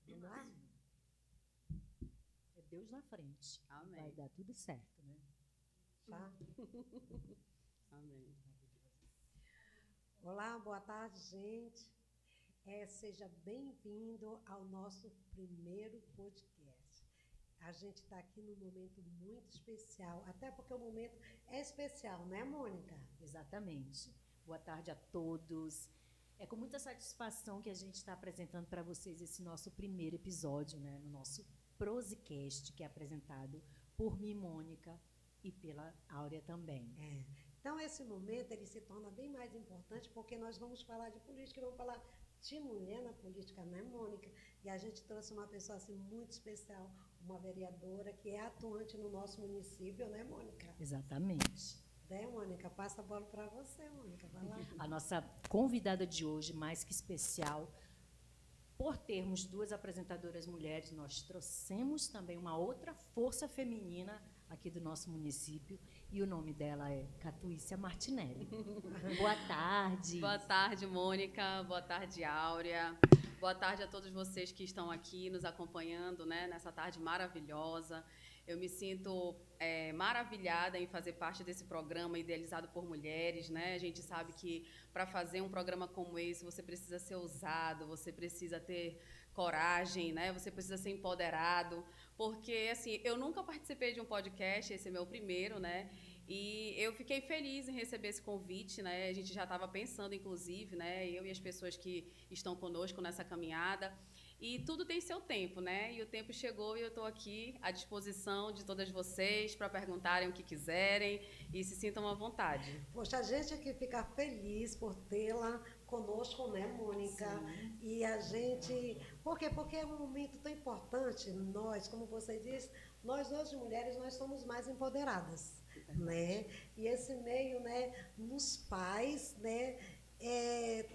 Vamos lá? É Deus na frente. Amém. Vai dar tudo certo, né? Tá? Amém. Olá, boa tarde, gente. Seja bem-vindo ao nosso primeiro podcast. A gente está aqui num momento muito especial, até porque o momento é especial, né, Mônica? Exatamente. Boa tarde a todos. É com muita satisfação que a gente está apresentando para vocês esse nosso primeiro episódio, né, no nosso Prosecast, que é apresentado por mim, Mônica, e pela Áurea também. Então, esse momento ele se torna bem mais importante porque nós vamos falar de política, vamos falar de mulher na política, né, Mônica? E a gente trouxe uma pessoa assim, muito especial, uma vereadora que é atuante no nosso município, né, Mônica? Exatamente. Né, Mônica? Passa a bola para você, Mônica. Vai lá. A nossa convidada de hoje, mais que especial, por termos duas apresentadoras mulheres, nós trouxemos também uma outra força feminina aqui do nosso município, e o nome dela é Catuícia Martinelli. Boa tarde. Boa tarde, Mônica. Boa tarde, Áurea. Boa tarde a todos vocês que estão aqui nos acompanhando, né, nessa tarde maravilhosa. Eu me sinto maravilhada em fazer parte desse programa idealizado por mulheres, né? A gente sabe que para fazer um programa como esse, você precisa ser ousado, você precisa ter coragem, né? Você precisa ser empoderado, porque assim, eu nunca participei de um podcast, esse é meu primeiro, né? E eu fiquei feliz em receber esse convite, né? A gente já estava pensando, inclusive, né? Eu e as pessoas que estão conosco nessa caminhada. E tudo tem seu tempo, né? E o tempo chegou e eu estou aqui à disposição de todas vocês para perguntarem o que quiserem e se sintam à vontade. Poxa, a gente aqui fica feliz por tê-la conosco, né, Mônica? Sim. E a gente... Por quê? Porque é um momento tão importante. Nós, como você disse, nós hoje mulheres, nós somos mais empoderadas, né? E esse meio, né, nos faz, né,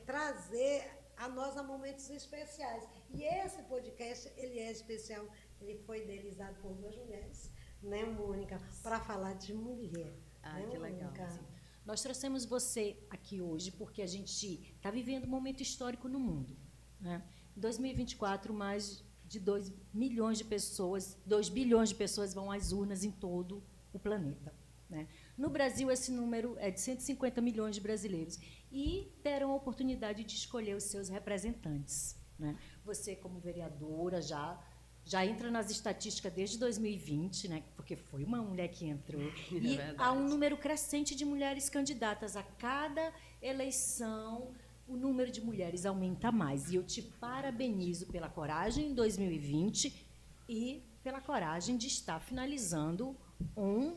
trazer a nós a momentos especiais. E esse podcast, ele é especial, ele foi idealizado por duas mulheres, né, Mônica, para falar de mulher. Ah, né, que legal. Mônica? Nós trouxemos você aqui hoje porque a gente está vivendo um momento histórico no mundo, né? Em 2024, mais de 2 milhões de pessoas, 2 bilhões de pessoas vão às urnas em todo o planeta, né? No Brasil, esse número é de 150 milhões de brasileiros e terão a oportunidade de escolher os seus representantes, né? Você, como vereadora, já entra nas estatísticas desde 2020, né? Porque foi uma mulher que entrou. E há um número crescente de mulheres candidatas. A cada eleição, o número de mulheres aumenta mais. E eu te parabenizo pela coragem em 2020 e pela coragem de estar finalizando um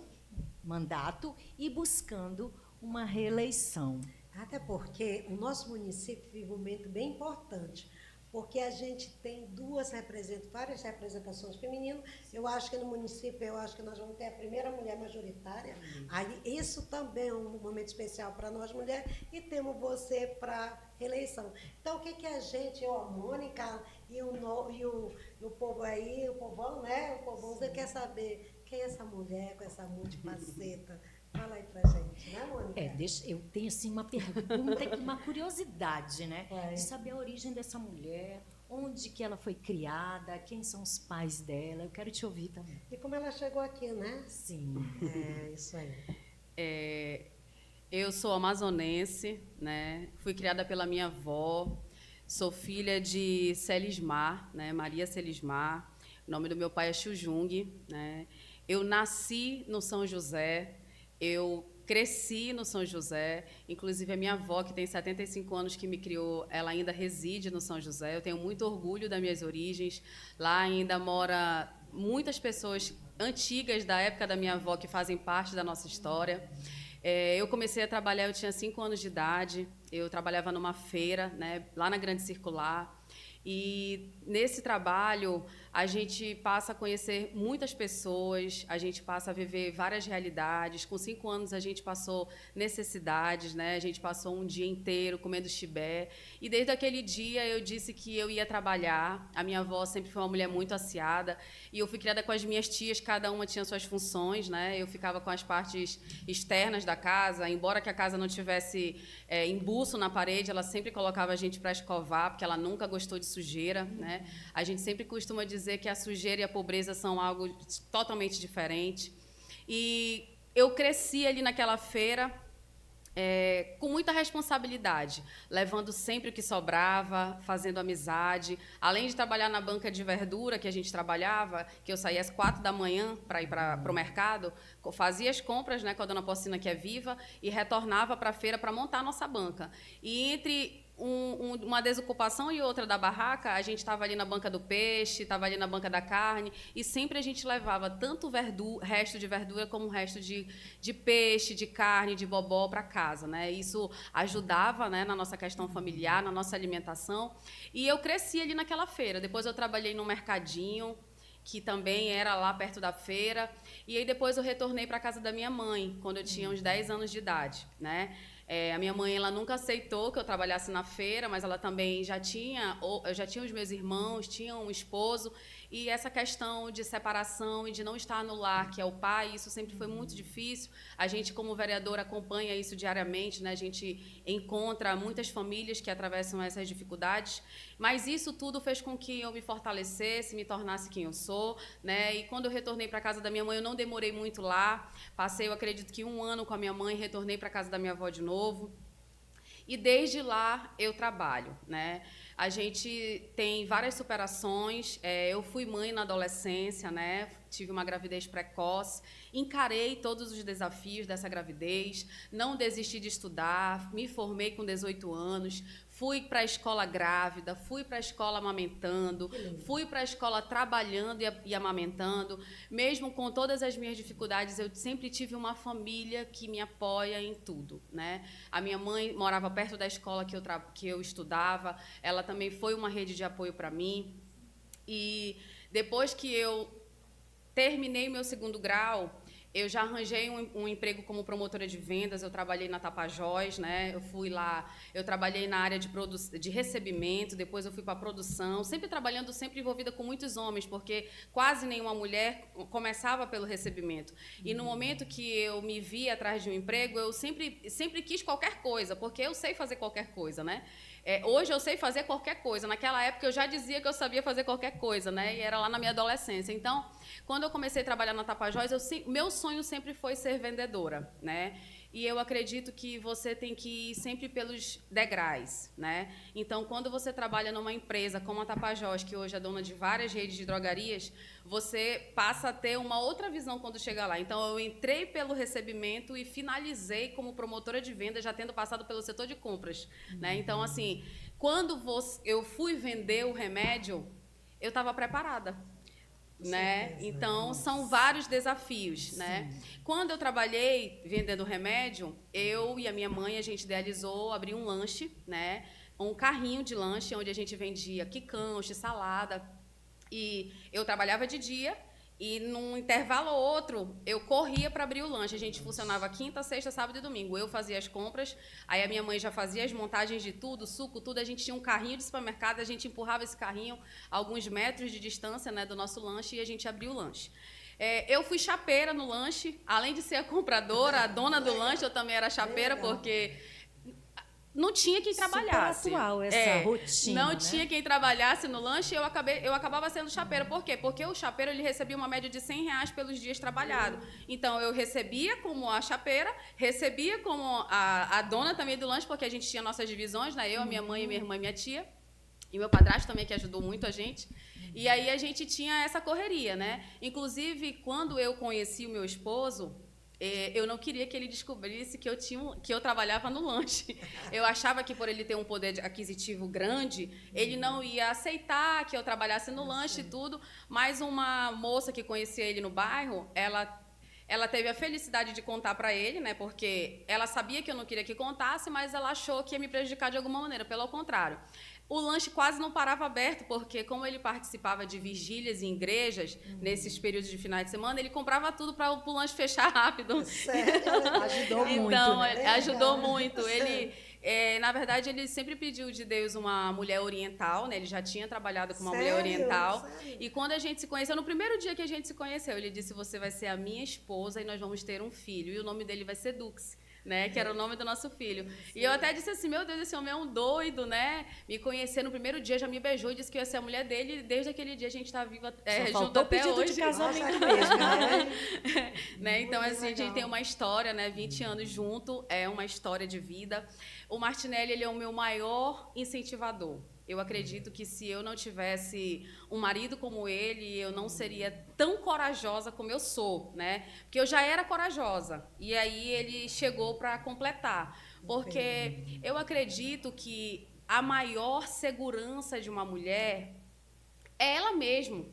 mandato e buscando uma reeleição. Até porque o nosso município vive um momento bem importante, porque a gente tem várias representações femininas. Eu acho que no município, eu acho que nós vamos ter a primeira mulher majoritária. Aí, isso também é um momento especial para nós mulheres, e temos você para reeleição. Então, o que a gente, eu, a Mônica e o povo aí, o povão, né? O povão, você quer saber quem é essa mulher com essa multifaceta? Fala aí pra gente, né, Mônica? Eu tenho assim, uma pergunta e uma curiosidade, né? Vai. De saber a origem dessa mulher, onde que ela foi criada, quem são os pais dela. Eu quero te ouvir também. E como ela chegou aqui, né? Sim. Isso aí. Eu sou amazonense, né? Fui criada pela minha avó. Sou filha de Celismar, né? Maria Celismar. O nome do meu pai é Xujung, né? Eu nasci no São José. Eu cresci no São José, inclusive a minha avó, que tem 75 anos, que me criou, ela ainda reside no São José. Eu tenho muito orgulho das minhas origens. Lá ainda mora muitas pessoas antigas da época da minha avó que fazem parte da nossa história. Eu comecei a trabalhar, eu tinha 5 anos de idade, eu trabalhava numa feira, né, lá na Grande Circular. E nesse trabalho a gente passa a conhecer muitas pessoas, a gente passa a viver várias realidades. Com 5 anos, a gente passou necessidades, né? A gente passou um dia inteiro comendo chibé. E desde aquele dia, eu disse que eu ia trabalhar. A minha avó sempre foi uma mulher muito aciada. E eu fui criada com as minhas tias, cada uma tinha suas funções, né? Eu ficava com as partes externas da casa. Embora que a casa não tivesse embuço na parede, ela sempre colocava a gente para escovar, porque ela nunca gostou de sujeira, né? A gente sempre costuma dizer que a sujeira e a pobreza são algo totalmente diferente. E eu cresci ali naquela feira com muita responsabilidade, levando sempre o que sobrava, fazendo amizade. Além de trabalhar na banca de verdura, que a gente trabalhava, que eu saía às 4 da manhã para ir para o mercado, fazia as compras, né, com a dona Porcina, que é viva, e retornava para a feira para montar a nossa banca. E entre uma desocupação e outra da barraca, a gente estava ali na banca do peixe, estava ali na banca da carne, e sempre a gente levava tanto resto de verdura como resto de peixe, de carne, de bobó para casa, né? Isso ajudava, né, na nossa questão familiar, na nossa alimentação. E eu cresci ali naquela feira. Depois eu trabalhei no mercadinho, que também era lá perto da feira, e aí depois eu retornei para a casa da minha mãe, quando eu tinha uns 10 anos de idade, né? A minha mãe, ela nunca aceitou que eu trabalhasse na feira, mas ela também já tinha os meus irmãos, tinha um esposo, e essa questão de separação e de não estar no lar, que é o pai, isso sempre foi muito difícil. A gente, como vereador, acompanha isso diariamente, né? A gente encontra muitas famílias que atravessam essas dificuldades, mas isso tudo fez com que eu me fortalecesse, me tornasse quem eu sou, né? E quando eu retornei para a casa da minha mãe, eu não demorei muito lá, passei, eu acredito que 1 ano com a minha mãe, retornei para a casa da minha avó de novo. E desde lá eu trabalho, né? A gente tem várias superações. Eu fui mãe na adolescência, né? Tive uma gravidez precoce, encarei todos os desafios dessa gravidez, não desisti de estudar, me formei com 18 anos, fui para a escola grávida, fui para a escola amamentando, fui para a escola trabalhando e amamentando. Mesmo com todas as minhas dificuldades, eu sempre tive uma família que me apoia em tudo, né? A minha mãe morava perto da escola que eu estudava, ela também foi uma rede de apoio para mim. E depois que eu terminei meu 2º grau, eu já arranjei um emprego como promotora de vendas. Eu trabalhei na Tapajós, né? Eu fui lá, eu trabalhei na área de recebimento, depois eu fui para a produção, sempre trabalhando, sempre envolvida com muitos homens, porque quase nenhuma mulher começava pelo recebimento. E no momento que eu me vi atrás de um emprego, eu sempre quis qualquer coisa, porque eu sei fazer qualquer coisa, né? Hoje eu sei fazer qualquer coisa. Naquela época eu já dizia que eu sabia fazer qualquer coisa, né? E era lá na minha adolescência. Então, quando eu comecei a trabalhar na Tapajós, meu sonho sempre foi ser vendedora, né? E eu acredito que você tem que ir sempre pelos degraus, né? Então, quando você trabalha numa empresa como a Tapajós, que hoje é dona de várias redes de drogarias, você passa a ter uma outra visão quando chega lá. Então, eu entrei pelo recebimento e finalizei como promotora de vendas, já tendo passado pelo setor de compras, né? Então, assim, quando eu fui vender o remédio, eu estava preparada, né? Então, são vários desafios, né? Quando eu trabalhei vendendo remédio, eu e a minha mãe, a gente idealizou abrir um lanche, né? Um carrinho de lanche, onde a gente vendia quitute, salada. E eu trabalhava de dia e, num intervalo ou outro, eu corria para abrir o lanche. A gente funcionava quinta, sexta, sábado e domingo. Eu fazia as compras, aí a minha mãe já fazia as montagens de tudo, suco, tudo. A gente tinha um carrinho de supermercado, a gente empurrava esse carrinho a alguns metros de distância, né, do nosso lanche, e a gente abria o lanche. Eu fui chapeira no lanche, além de ser a compradora, a dona do lanche, eu também era chapeira, porque não tinha quem trabalhasse. Super atual essa rotina, não tinha quem trabalhasse no lanche, eu acabava sendo chapeira. Por quê? Porque o chapeiro, ele recebia uma média de R$100 pelos dias trabalhados. Então, eu recebia como a chapeira, recebia como a dona também do lanche, porque a gente tinha nossas divisões, né? Eu, a minha mãe, minha irmã e minha tia. E meu padrasto também, que ajudou muito a gente. E aí a gente tinha essa correria, né? Inclusive, quando eu conheci o meu esposo, eu não queria que ele descobrisse que eu trabalhava no lanche. Eu achava que, por ele ter um poder aquisitivo grande, ele não ia aceitar que eu trabalhasse no lanche e tudo. Mas uma moça que conhecia ele no bairro, ela teve a felicidade de contar para ele, né? Porque ela sabia que eu não queria que contasse, mas ela achou que ia me prejudicar de alguma maneira. Pelo contrário. o lanche quase não parava aberto, porque como ele participava de vigílias em igrejas, nesses períodos de finais de semana, ele comprava tudo para o lanche fechar rápido. Sério? Ajudou muito, Então, né? ajudou muito. Ele, na verdade, ele sempre pediu de Deus uma mulher oriental, né? Ele já tinha trabalhado com uma mulher oriental. Sério? E quando a gente se conheceu, no primeiro dia que a gente se conheceu, ele disse: você vai ser a minha esposa e nós vamos ter um filho. E o nome dele vai ser Dux. Né, que era o nome do nosso filho. E eu até disse assim, meu Deus, esse homem é um doido, né? Me conhecer no primeiro dia, já me beijou e disse que eu ia ser a mulher dele. E desde aquele dia a gente está viva junto até hoje. De casamento Nossa, mesmo, né? Né? Então, Muito assim, a gente legal. tem uma história, né? 20 anos junto, é uma história de vida. O Martinelli, ele é o meu maior incentivador. Eu acredito que se eu não tivesse um marido como ele, eu não seria tão corajosa como eu sou, né? Porque eu já era corajosa. E aí ele chegou para completar. Porque eu acredito que a maior segurança de uma mulher é ela mesma.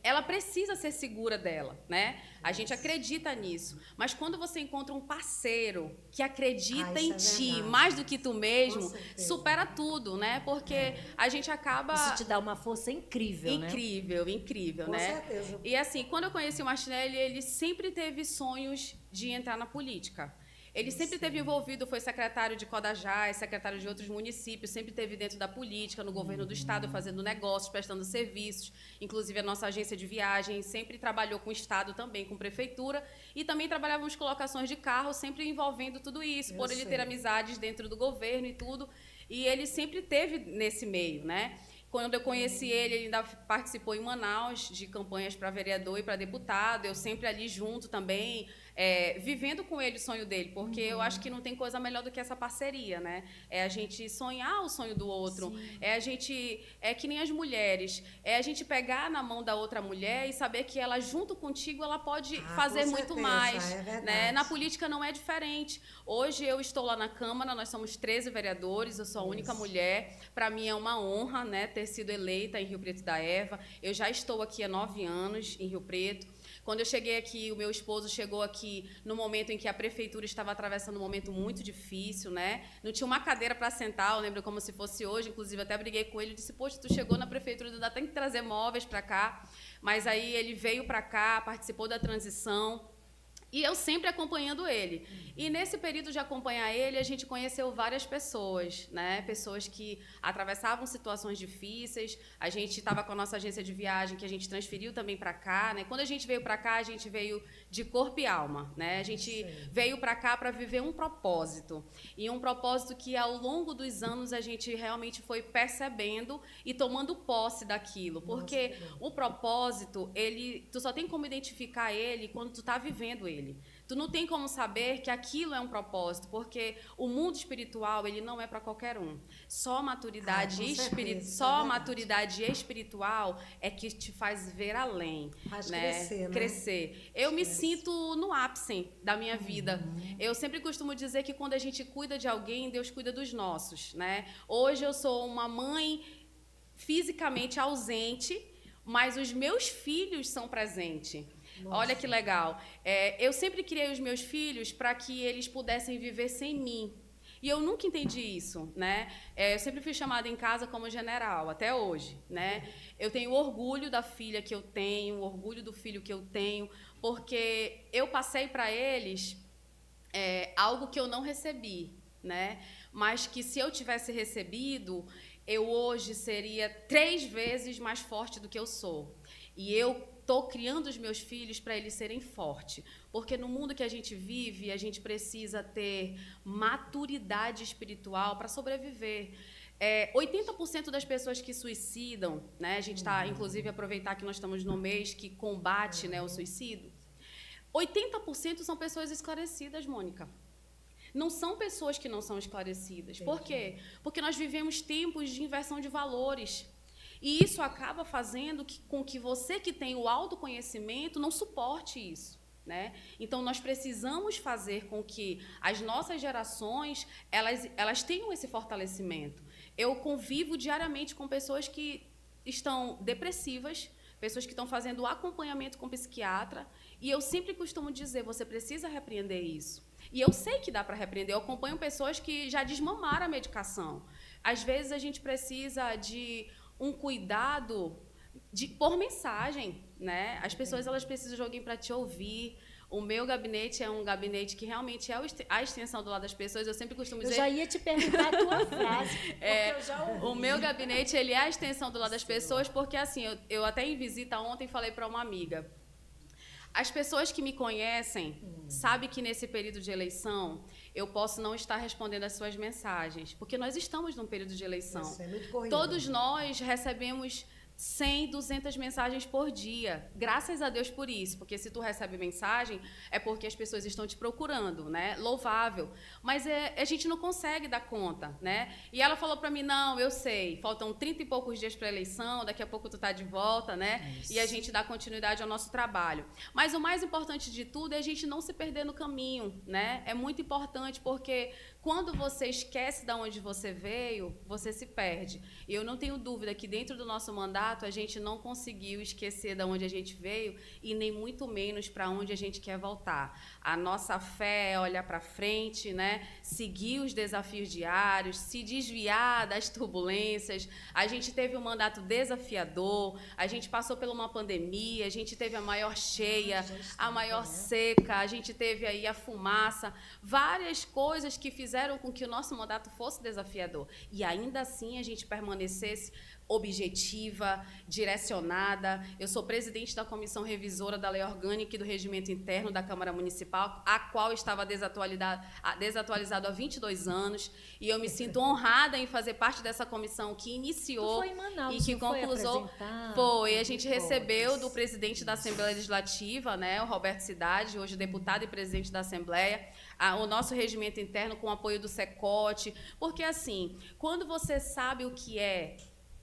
Ela precisa ser segura dela, né? A gente acredita nisso. Mas quando você encontra um parceiro que acredita em isso é ti verdade. mais do que tu mesmo, Com certeza. supera tudo, né? Porque a gente acaba... Isso te dá uma força incrível, né? Incrível, incrível, Com né? certeza. E assim, quando eu conheci o Martinelli, ele sempre teve sonhos de entrar na política. Ele sempre esteve envolvido, foi secretário de Codajás, secretário de outros municípios, sempre esteve dentro da política, no governo do estado, fazendo negócios, prestando serviços, inclusive a nossa agência de viagem, sempre trabalhou com o estado também, com prefeitura, e também trabalhávamos com locações de carro, sempre envolvendo tudo isso, por ele ter amizades dentro do governo e tudo, e ele sempre esteve nesse meio, né? Quando eu conheci ele, ele ainda participou em Manaus de campanhas para vereador e para deputado, eu sempre ali junto também, vivendo com ele o sonho dele, porque eu acho que não tem coisa melhor do que essa parceria, né? É a gente sonhar o sonho do outro, é que nem as mulheres, é a gente pegar na mão da outra mulher e saber que ela junto contigo ela pode fazer com muito certeza, mais, é verdade. né? Na política não é diferente. Hoje eu estou lá na Câmara, nós somos 13 vereadores, eu sou a única mulher, para mim é uma honra, né, ter sido eleita em Rio Preto da Eva. Eu já estou aqui há 9 anos em Rio Preto. Quando eu cheguei aqui, o meu esposo chegou aqui no momento em que a prefeitura estava atravessando um momento muito difícil, né? Não tinha uma cadeira para sentar, eu lembro como se fosse hoje, inclusive até briguei com ele, disse, poxa, tu chegou na prefeitura, ainda tem que trazer móveis para cá. Mas aí ele veio para cá, participou da transição, e eu sempre acompanhando ele. E nesse período de acompanhar ele, a gente conheceu várias pessoas, né? Pessoas que atravessavam situações difíceis. A gente estava com a nossa agência de viagem, que a gente transferiu também para cá, né? Quando a gente veio para cá, a gente veio de corpo e alma, né? A gente veio para cá para viver um propósito. E um propósito que, ao longo dos anos, a gente realmente foi percebendo e tomando posse daquilo. Porque o propósito, tu só tem como identificar ele quando tu está vivendo ele. Tu não tem como saber que aquilo é um propósito, porque o mundo espiritual, ele não é para qualquer um. Só maturidade maturidade espiritual é que te faz ver além, Faz né? crescer, né? Crescer. Eu me sinto no ápice da minha vida. Eu sempre costumo dizer que quando a gente cuida de alguém, Deus cuida dos nossos, né? Hoje eu sou uma mãe fisicamente ausente, mas os meus filhos são presentes. Nossa. Olha que legal. Eu sempre criei os meus filhos para que eles pudessem viver sem mim. E eu nunca entendi isso, né? Eu sempre fui chamada em casa como general, até hoje, né? Eu tenho orgulho da filha que eu tenho, orgulho do filho que eu tenho, porque eu passei para eles algo que eu não recebi, né? Mas que se eu tivesse recebido, eu hoje seria 3 vezes mais forte do que eu sou. E eu estou criando os meus filhos para eles serem fortes. Porque no mundo que a gente vive, a gente precisa ter maturidade espiritual para sobreviver. 80% das pessoas que suicidam, né? A gente está, inclusive, aproveitar que nós estamos no mês que combate, né, o suicídio. 80% são pessoas esclarecidas, Mônica. Não são pessoas que não são esclarecidas. Por quê? Porque nós vivemos tempos de inversão de valores. E isso acaba fazendo com que você que tem o autoconhecimento não suporte isso, né? Então, nós precisamos fazer com que as nossas gerações elas tenham esse fortalecimento. Eu convivo diariamente com pessoas que estão depressivas, pessoas que estão fazendo acompanhamento com psiquiatra, e eu sempre costumo dizer, você precisa repreender isso. E eu sei que dá para repreender. Eu acompanho pessoas que já desmamaram a medicação. Às vezes a gente precisa de um cuidado por mensagem, né? As pessoas elas precisam de alguém para te ouvir. O meu gabinete é um gabinete que realmente é a extensão do lado das pessoas. Eu sempre costumo dizer... Eu já ia te perguntar a tua frase, porque eu já ouvi. O meu gabinete, ele é a extensão do lado das pessoas, porque, assim, eu até em visita ontem falei para uma amiga, as pessoas que me conhecem sabem que nesse período de eleição eu posso não estar respondendo as suas mensagens, porque nós estamos num período de eleição. Isso é muito corrido. Todos nós recebemos 100, 200 mensagens por dia. Graças a Deus por isso, porque se tu recebe mensagem, é porque as pessoas estão te procurando, né? Louvável. Mas a gente não consegue dar conta, né? E ela falou para mim, não, eu sei, faltam 30 e poucos dias para a eleição, daqui a pouco tu tá de volta, né? Isso. E a gente dá continuidade ao nosso trabalho. Mas o mais importante de tudo é a gente não se perder no caminho, né? É muito importante, porque quando você esquece de onde você veio, você se perde. E eu não tenho dúvida que dentro do nosso mandato a gente não conseguiu esquecer de onde a gente veio e nem muito menos para onde a gente quer voltar. A nossa fé é olhar para frente, né? Seguir os desafios diários, se desviar das turbulências. A gente teve um mandato desafiador, a gente passou por uma pandemia, a gente teve a maior cheia, a maior seca, a gente teve aí a fumaça, várias coisas que fizeram com que o nosso mandato fosse desafiador. E ainda assim a gente permanecesse objetiva, direcionada. Eu sou presidente da comissão revisora da Lei Orgânica e do Regimento Interno da Câmara Municipal, a qual estava desatualizado há 22 anos, e eu me sinto honrada em fazer parte dessa comissão que iniciou foi em Manaus, e que conclusou. Foi, a gente recebeu do presidente da Assembleia Legislativa, né, o Roberto Cidade, hoje deputado e presidente da Assembleia, o nosso regimento interno com o apoio do Secote, porque assim, quando você sabe o que é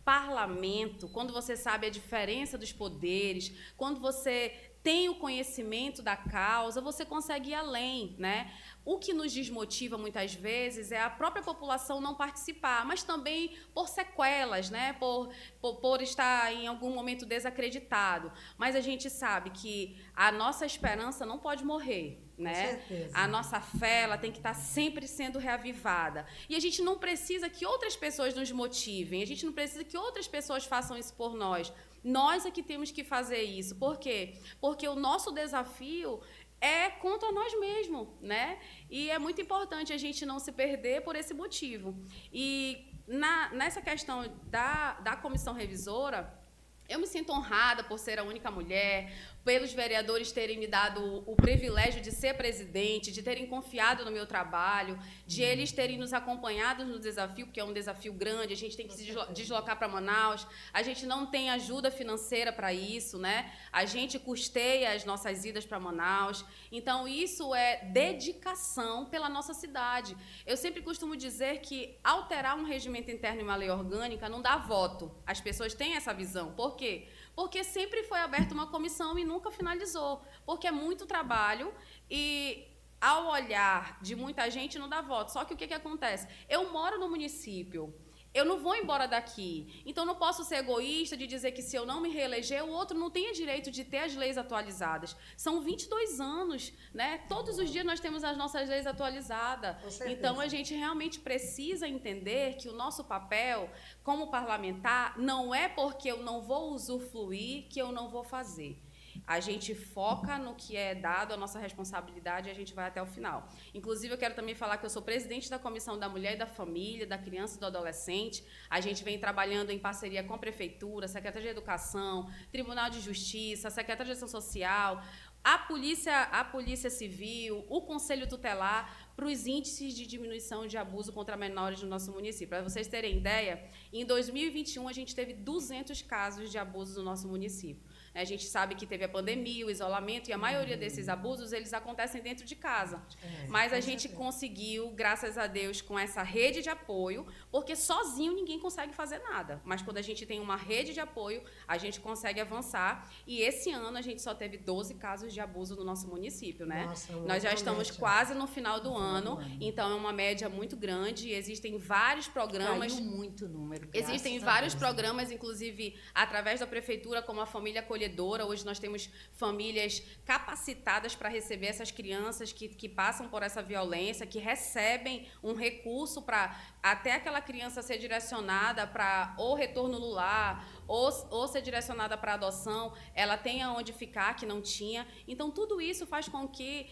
parlamento, quando você sabe a diferença dos poderes, quando você tem o conhecimento da causa, você consegue ir além, né? O que nos desmotiva muitas vezes é a própria população não participar, mas também por sequelas, né? Por estar em algum momento desacreditado. Mas a gente sabe que a nossa esperança não pode morrer, né? Com certeza. A nossa fé ela tem que estar sempre sendo reavivada. E a gente não precisa que outras pessoas nos motivem, a gente não precisa que outras pessoas façam isso por nós. Nós é que temos que fazer isso. Por quê? Porque o nosso desafio é contra nós mesmos, né? E é muito importante a gente não se perder por esse motivo. E nessa questão da comissão revisora, eu me sinto honrada por ser a única mulher, pelos vereadores terem me dado o privilégio de ser presidente, de terem confiado no meu trabalho, de eles terem nos acompanhado no desafio, porque é um desafio grande, a gente tem que se deslocar para Manaus, a gente não tem ajuda financeira para isso, né? A gente custeia as nossas idas para Manaus, então isso é dedicação pela nossa cidade. Eu sempre costumo dizer que alterar um regimento interno e uma lei orgânica não dá voto, as pessoas têm essa visão. Por quê? Porque sempre foi aberta uma comissão e nunca finalizou, porque é muito trabalho e, ao olhar de muita gente, não dá voto. Só que o que acontece? Eu moro no município, eu não vou embora daqui, então não posso ser egoísta de dizer que se eu não me reeleger, o outro não tem direito de ter as leis atualizadas. São 22 anos, né? Todos os dias nós temos as nossas leis atualizadas. Então, a gente realmente precisa entender que o nosso papel como parlamentar não é porque eu não vou usufruir que eu não vou fazer. A gente foca no que é dado, a nossa responsabilidade, e a gente vai até o final. Inclusive, eu quero também falar que eu sou presidente da Comissão da Mulher e da Família, da Criança e do Adolescente. A gente vem trabalhando em parceria com a Prefeitura, Secretaria de Educação, Tribunal de Justiça, Secretaria de Ação Social, a Polícia Civil, o Conselho Tutelar, para os índices de diminuição de abuso contra menores no nosso município. Para vocês terem ideia, em 2021, a gente teve 200 casos de abuso no nosso município. A gente sabe que teve a pandemia, o isolamento, e a maioria desses abusos, eles acontecem dentro de casa. Mas a gente conseguiu, graças a Deus, com essa rede de apoio, porque sozinho ninguém consegue fazer nada. Mas quando a gente tem uma rede de apoio, a gente consegue avançar. E esse ano a gente só teve 12 casos de abuso no nosso município, né? Nossa, nós já estamos quase no final do ano, então é uma média muito grande. Existem vários programas. Caiu muito o número. Existem vários programas, inclusive através da prefeitura, como a Família Acolhedora, acolhedora. Hoje nós temos famílias capacitadas para receber essas crianças que passam por essa violência, que recebem um recurso para até aquela criança ser direcionada para ou retorno no lar, ou ser direcionada para adoção, ela tenha onde ficar, que não tinha. Então, tudo isso faz com que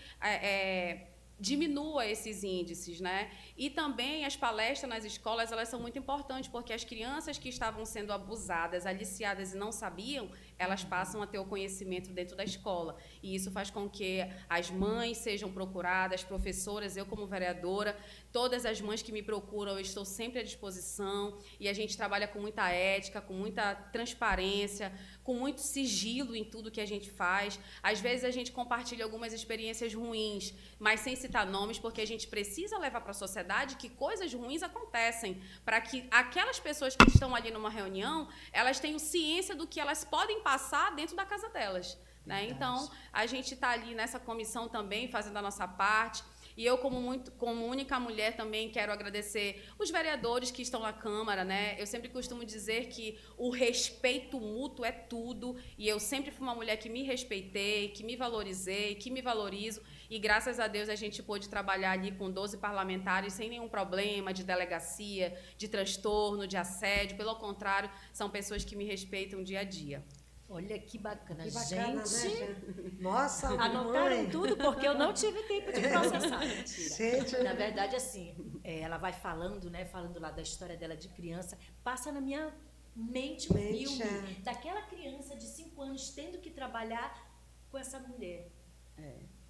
diminua esses índices, né? E também as palestras nas escolas, elas são muito importantes, porque as crianças que estavam sendo abusadas, aliciadas e não sabiam, elas passam a ter o conhecimento dentro da escola. E isso faz com que as mães sejam procuradas, professoras, eu como vereadora, todas as mães que me procuram, eu estou sempre à disposição, e a gente trabalha com muita ética, com muita transparência, com muito sigilo em tudo que a gente faz. Às vezes a gente compartilha algumas experiências ruins, mas sem citar nomes, porque a gente precisa levar para a sociedade que coisas ruins acontecem, para que aquelas pessoas que estão ali numa reunião, elas tenham ciência do que elas podem passar dentro da casa delas, né? Então, a gente está ali nessa comissão também, fazendo a nossa parte. E eu, como única mulher, também quero agradecer os vereadores que estão na Câmara, né? Eu sempre costumo dizer que o respeito mútuo é tudo, e eu sempre fui uma mulher que me respeitei, que me valorizei, que me valorizo, e graças a Deus a gente pôde trabalhar ali com 12 parlamentares sem nenhum problema de delegacia, de transtorno, de assédio. Pelo contrário, são pessoas que me respeitam dia a dia. Olha que bacana, Que bacana, gente. né? Nossa, Anotaram mãe. tudo porque eu não tive tempo de processar. Mentira. Gente. Na verdade, assim, ela vai falando, né? Falando lá da história dela de criança, passa na minha mente um filme daquela criança de 5 anos tendo que trabalhar com essa mulher.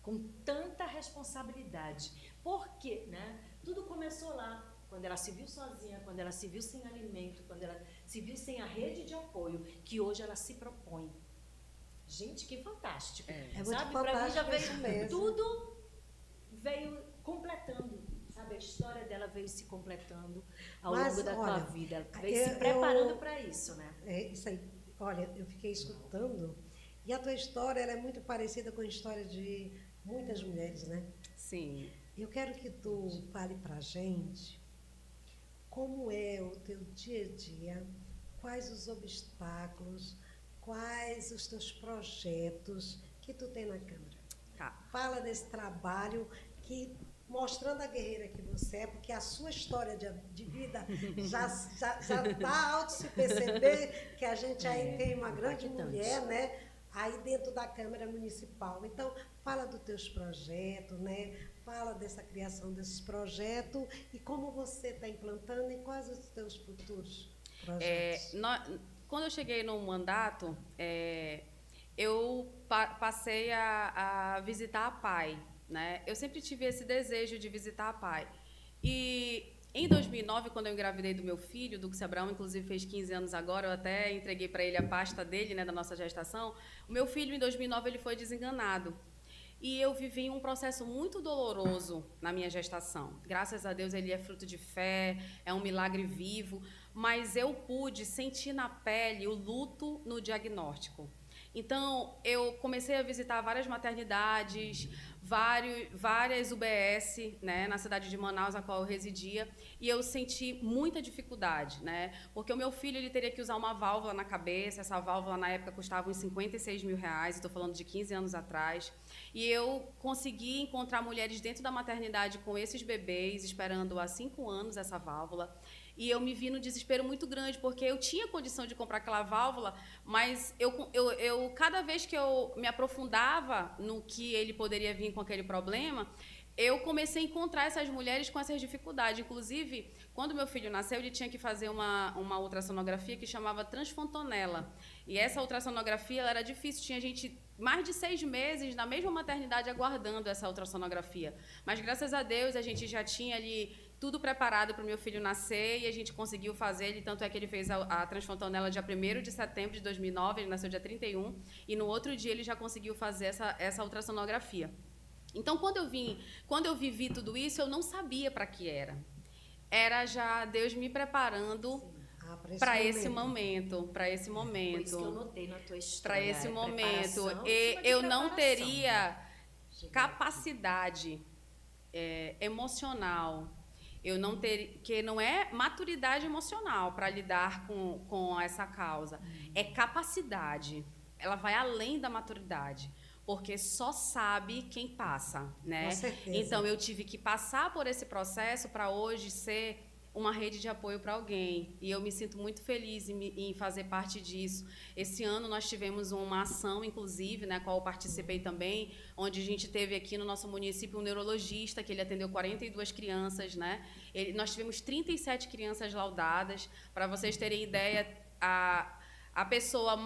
Com tanta responsabilidade. Porque, né? Tudo começou lá. Quando ela se viu sozinha, quando ela se viu sem alimento, quando ela se viu sem a rede de apoio, que hoje ela se propõe. Gente, que fantástico. Muito sabe? Para mim já fantástico veio mesmo. tudo, veio completando. Sabe? A história dela veio se completando ao longo da tua vida. Veio se preparando para isso, né? É isso aí. Olha, eu fiquei escutando, e a tua história ela é muito parecida com a história de muitas mulheres, né? Sim. Eu quero que tu fale pra gente como é o teu dia a dia, quais os obstáculos, quais os teus projetos que tu tem na Câmara. Tá. Fala desse trabalho que, mostrando a guerreira que você é, porque a sua história de vida já dá auto se perceber que a gente aí tem uma grande mulher, né? Aí dentro da Câmara Municipal. Então, fala dos teus projetos, né? Fala dessa criação desses projetos e como você está implantando e quais os teus futuros projetos. Quando eu cheguei no mandato, eu passei a visitar a PAI, né? Eu sempre tive esse desejo de visitar a PAI. E em 2009, quando eu engravidei do meu filho, Dux Abraão, inclusive fez 15 anos agora, eu até entreguei para ele a pasta dele, né, da nossa gestação. O meu filho, em 2009, ele foi desenganado. E eu vivi um processo muito doloroso na minha gestação. Graças a Deus, ele é fruto de fé, é um milagre vivo, mas eu pude sentir na pele o luto no diagnóstico. Então, eu comecei a visitar várias maternidades, várias UBS, né, na cidade de Manaus, na qual eu residia, e eu senti muita dificuldade, né, porque o meu filho ele teria que usar uma válvula na cabeça. Essa válvula, na época, custava uns 56 mil reais, estou falando de 15 anos atrás, e eu consegui encontrar mulheres dentro da maternidade com esses bebês, esperando há 5 anos essa válvula. E eu me vi no desespero muito grande, porque eu tinha condição de comprar aquela válvula, mas eu cada vez que eu me aprofundava no que ele poderia vir com aquele problema, eu comecei a encontrar essas mulheres com essas dificuldades. Inclusive, quando meu filho nasceu, ele tinha que fazer uma ultrassonografia que chamava transfontanela. E essa ultrassonografia ela era difícil, tinha gente mais de 6 meses na mesma maternidade aguardando essa ultrassonografia. Mas, graças a Deus, a gente já tinha ali tudo preparado para o meu filho nascer e a gente conseguiu fazer ele, tanto é que ele fez a transfontanela dia 1º de setembro de 2009, ele nasceu dia 31, e no outro dia ele já conseguiu fazer essa ultrassonografia. Então, quando eu vivi tudo isso, eu não sabia para que era. Era já Deus me preparando para esse momento. Por isso que eu notei na tua história. Para esse momento. E eu não teria capacidade emocional. Eu não teria, que não é maturidade emocional para lidar com essa causa, é capacidade. ela vai além da maturidade, porque só sabe quem passa, né? Com certeza. Então, eu tive que passar por esse processo para hoje ser uma rede de apoio para alguém. E eu me sinto muito feliz em fazer parte disso. Esse ano nós tivemos uma ação, inclusive, né, a qual eu participei também, onde a gente teve aqui no nosso município um neurologista, que ele atendeu 42 crianças, né? Nós tivemos 37 crianças laudadas. Para vocês terem ideia, a pessoa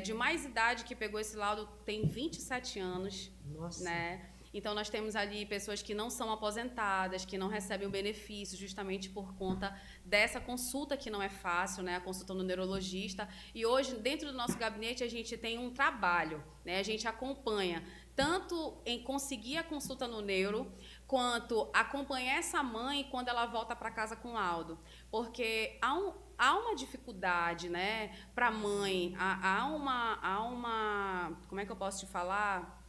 de mais idade que pegou esse laudo tem 27 anos. Nossa. Né? Então, nós temos ali pessoas que não são aposentadas, que não recebem o benefício justamente por conta dessa consulta que não é fácil, né? A consulta no neurologista. E hoje, dentro do nosso gabinete, a gente tem um trabalho, né? A gente acompanha tanto em conseguir a consulta no neuro, quanto acompanhar essa mãe quando ela volta para casa com laudo. Porque há uma dificuldade, né, para a mãe, há uma... Como é que eu posso te falar?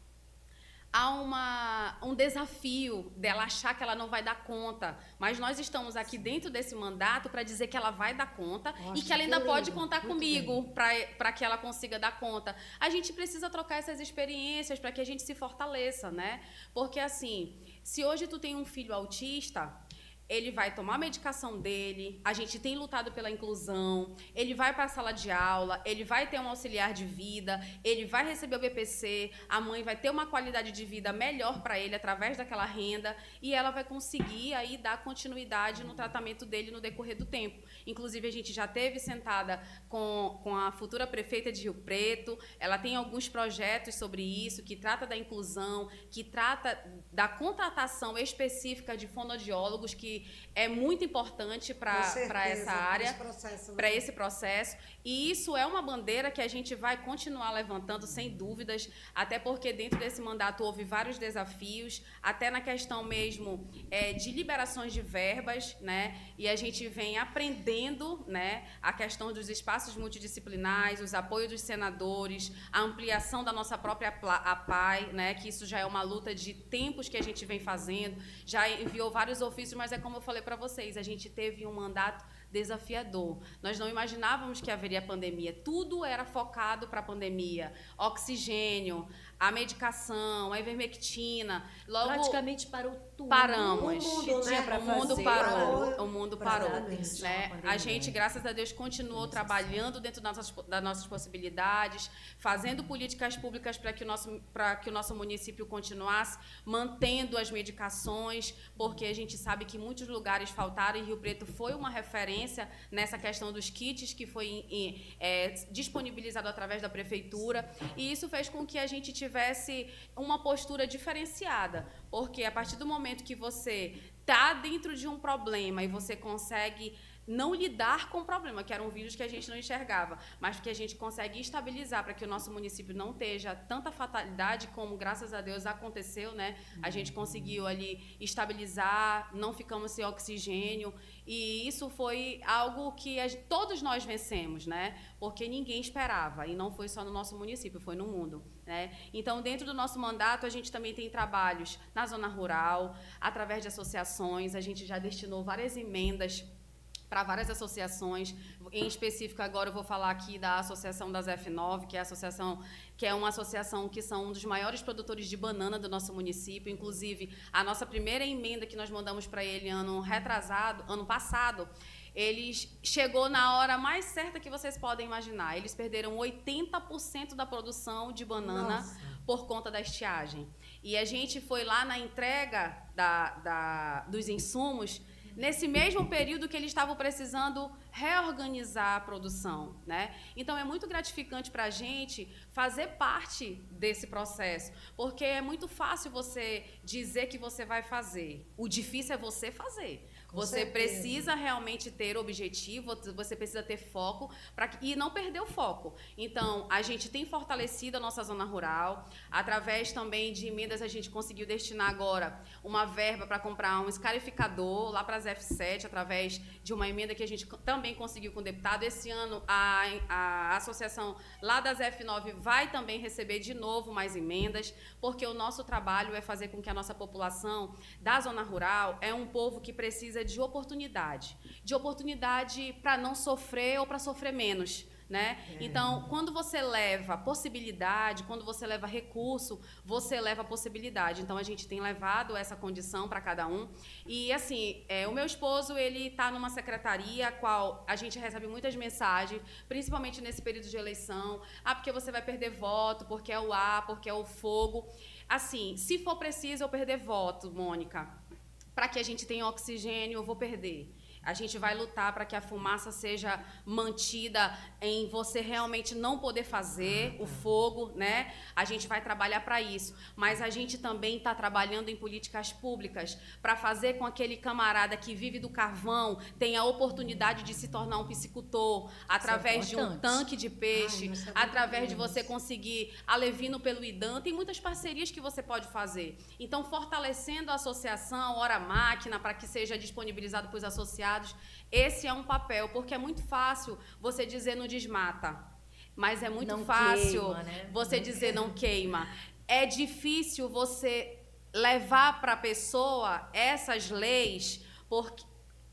Há um desafio dela achar que ela não vai dar conta. Mas nós estamos aqui dentro desse mandato para dizer que ela vai dar conta. Nossa, e que ela ainda pode lindo. contar Muito comigo para que ela consiga dar conta. A gente precisa trocar essas experiências para que a gente se fortaleça, né? Porque, assim, se hoje tu tem um filho autista, ele vai tomar a medicação dele, a gente tem lutado pela inclusão, ele vai para a sala de aula, ele vai ter um auxiliar de vida, ele vai receber o BPC, a mãe vai ter uma qualidade de vida melhor para ele através daquela renda e ela vai conseguir aí dar continuidade no tratamento dele no decorrer do tempo. Inclusive, a gente já teve sentada com a futura prefeita de Rio Preto, ela tem alguns projetos sobre isso, que trata da inclusão, que trata da contratação específica de fonoaudiólogos, que é muito importante para essa área, para esse processo. E isso é uma bandeira que a gente vai continuar levantando, sem dúvidas, até porque dentro desse mandato houve vários desafios, até na questão mesmo de liberações de verbas, né? E a gente vem aprendendo, né, a questão dos espaços multidisciplinares, os apoios dos senadores, a ampliação da nossa própria APAI, né, que isso já é uma luta de tempos que a gente vem fazendo, já enviou vários ofícios, mas como eu falei para vocês, a gente teve um mandato desafiador. Nós não imaginávamos que haveria pandemia. Tudo era focado para a pandemia. Oxigênio, a medicação, a ivermectina. Logo, praticamente parou tudo. Paramos. O mundo, né, o mundo parou. O mundo parou. Exatamente. Né? A gente, graças a Deus, continuou trabalhando dentro das nossas possibilidades, fazendo políticas públicas para que o nosso município continuasse mantendo as medicações, porque a gente sabe que muitos lugares faltaram e Rio Preto foi uma referência nessa questão dos kits que foi disponibilizado através da prefeitura, e isso fez com que a gente tivesse uma postura diferenciada, porque a partir do momento que você está dentro de um problema e você consegue não lidar com o problema, que era um vírus que a gente não enxergava, mas que a gente consegue estabilizar para que o nosso município não esteja tanta fatalidade como, graças a Deus, aconteceu, né? A gente conseguiu ali estabilizar, não ficamos sem oxigênio, e isso foi algo que todos nós vencemos, né? Porque ninguém esperava, e não foi só no nosso município, foi no mundo, né? Então, dentro do nosso mandato, a gente também tem trabalhos na zona rural, através de associações, a gente já destinou várias emendas para várias associações. Em específico, agora eu vou falar aqui da Associação das F9, que é uma associação que são um dos maiores produtores de banana do nosso município. Inclusive, a nossa primeira emenda que nós mandamos para ele ano passado, chegou na hora mais certa que vocês podem imaginar. Eles perderam 80% da produção de banana. Nossa. Por conta da estiagem. E a gente foi lá na entrega dos insumos nesse mesmo período que eles estavam precisando reorganizar a produção, né? Então, é muito gratificante para a gente fazer parte desse processo, porque é muito fácil você dizer que você vai fazer. O difícil é você fazer. Você precisa realmente ter objetivo, você precisa ter foco e não perder o foco. Então, a gente tem fortalecido a nossa zona rural. Através também de emendas, a gente conseguiu destinar agora uma verba para comprar um escarificador lá para as F7, através de uma emenda que a gente também conseguiu com o deputado. Esse ano, a associação lá das F9 vai também receber de novo mais emendas, porque o nosso trabalho é fazer com que a nossa população da zona rural é um povo que precisa de oportunidade para não sofrer ou para sofrer menos, né? Então, quando você leva possibilidade, quando você leva recurso, você leva possibilidade. Então, a gente tem levado essa condição para cada um. E, assim, o meu esposo, ele está numa secretaria a qual a gente recebe muitas mensagens, principalmente nesse período de eleição. Porque você vai perder voto, porque é o ar, porque é o fogo. Assim, se for preciso eu perder voto, Mônica, para que a gente tenha oxigênio, eu vou perder. A gente vai lutar para que a fumaça seja mantida em você realmente não poder fazer o fogo, né? A gente vai trabalhar para isso. Mas a gente também está trabalhando em políticas públicas para fazer com aquele camarada que vive do carvão tenha a oportunidade de se tornar um piscicultor através de um tanque de peixe, através de você conseguir alevino pelo IDAM. Tem muitas parcerias que você pode fazer. Então, fortalecendo a associação, Hora Máquina, para que seja disponibilizado para os associados. Esse é um papel, porque é muito fácil você dizer não desmata, mas é muito fácil queima, né? Você dizer não queima. É difícil você levar para a pessoa essas leis, porque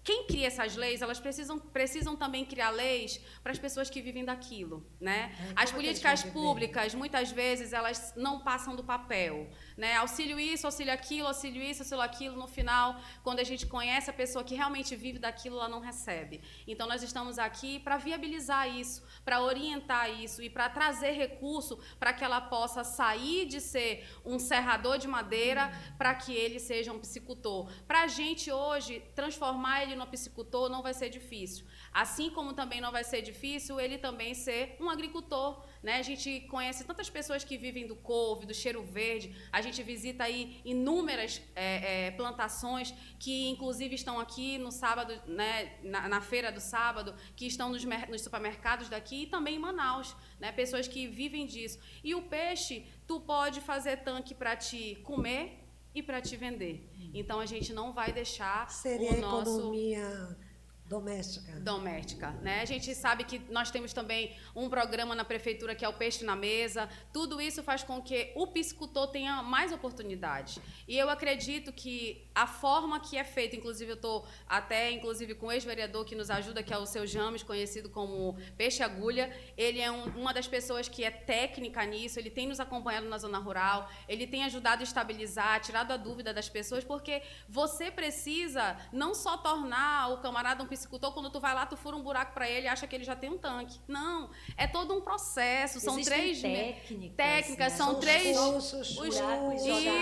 quem cria essas leis, elas precisam também criar leis para as pessoas que vivem daquilo, né? As políticas públicas, muitas vezes, elas não passam do papel, né? Auxílio isso, auxílio aquilo, auxílio isso, auxílio aquilo. No final, quando a gente conhece a pessoa que realmente vive daquilo, ela não recebe. Então, nós estamos aqui para viabilizar isso, para orientar isso e para trazer recurso para que ela possa sair de ser um serrador de madeira para que ele seja um piscicultor. Para a gente, hoje, transformar ele no piscicultor não vai ser difícil. Assim como também não vai ser difícil ele também ser um agricultor, né? A gente conhece tantas pessoas que vivem do couve, do cheiro verde. A gente visita aí inúmeras plantações que, inclusive, estão aqui no sábado, né? Na feira do sábado, que estão nos supermercados daqui e também em Manaus, né? Pessoas que vivem disso. E o peixe, tu pode fazer tanque para te comer e para te vender. Então, a gente não vai deixar o nosso... economia doméstica, né? A gente sabe que nós temos também um programa na prefeitura que é o Peixe na Mesa. Tudo isso faz com que o piscicultor tenha mais oportunidades. E eu acredito que a forma que é feita, inclusive eu estou até com o ex-vereador que nos ajuda, que é o seu James, conhecido como Peixe Agulha. Ele é uma das pessoas que é técnica nisso, ele tem nos acompanhado na zona rural, ele tem ajudado a estabilizar, tirado a dúvida das pessoas, porque você precisa não só tornar o camarada um piscicultor, quando tu vai lá, tu fura um buraco para ele e acha que ele já tem um tanque. Não, é todo um processo. São Existem técnicas, né? são três...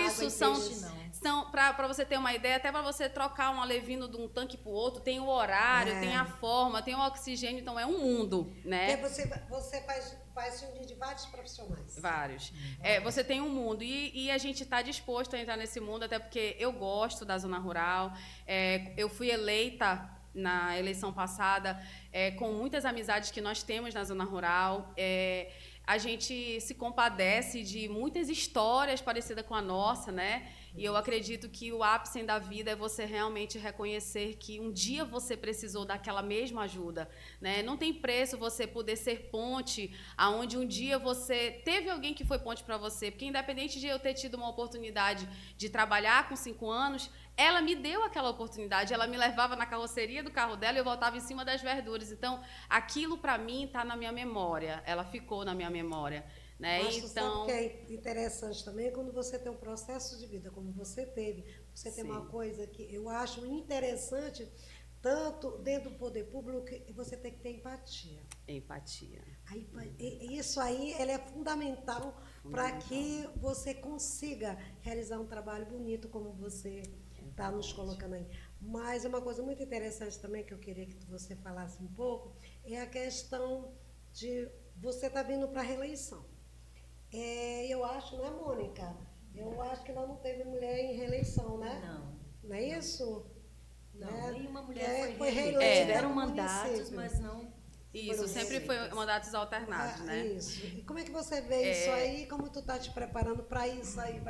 Isso, são para você ter uma ideia, até para você trocar um alevino de um tanque para o outro, tem o horário, tem a forma, tem o oxigênio, então é um mundo, né? Porque você faz se unir de vários profissionais. Vários. Você tem um mundo e a gente está disposto a entrar nesse mundo, até porque eu gosto da zona rural. Eu fui eleita na eleição passada, com muitas amizades que nós temos na zona rural. A gente se compadece de muitas histórias parecidas com a nossa, né? E eu acredito que o ápice da vida é você realmente reconhecer que um dia você precisou daquela mesma ajuda, né? Não tem preço você poder ser ponte aonde um dia você teve alguém que foi ponte para você, porque independente de eu ter tido uma oportunidade de trabalhar com 5 anos, ela me deu aquela oportunidade, ela me levava na carroceria do carro dela e eu voltava em cima das verduras. Então, aquilo para mim está na minha memória, ela ficou na minha memória. Né? Acho então, que é interessante também quando você tem um processo de vida como você teve, você tem uma coisa que eu acho interessante, tanto dentro do poder público, que você tem que ter empatia. Empatia. Isso aí é fundamental para que você consiga realizar um trabalho bonito como você está nos colocando aí. Mas uma coisa muito interessante também que eu queria que você falasse um pouco é a questão de você estar vindo para a reeleição. Eu acho, né, Mônica? Eu acho que nós não teve mulher em reeleição, né? Não. Não é isso? Não, nenhuma mulher foi reeleita. Tiveram mandatos, mas não... Isso, sempre foi mandatos alternados, né? Isso. E como é que você vê isso aí? Como tu tá te preparando para isso aí?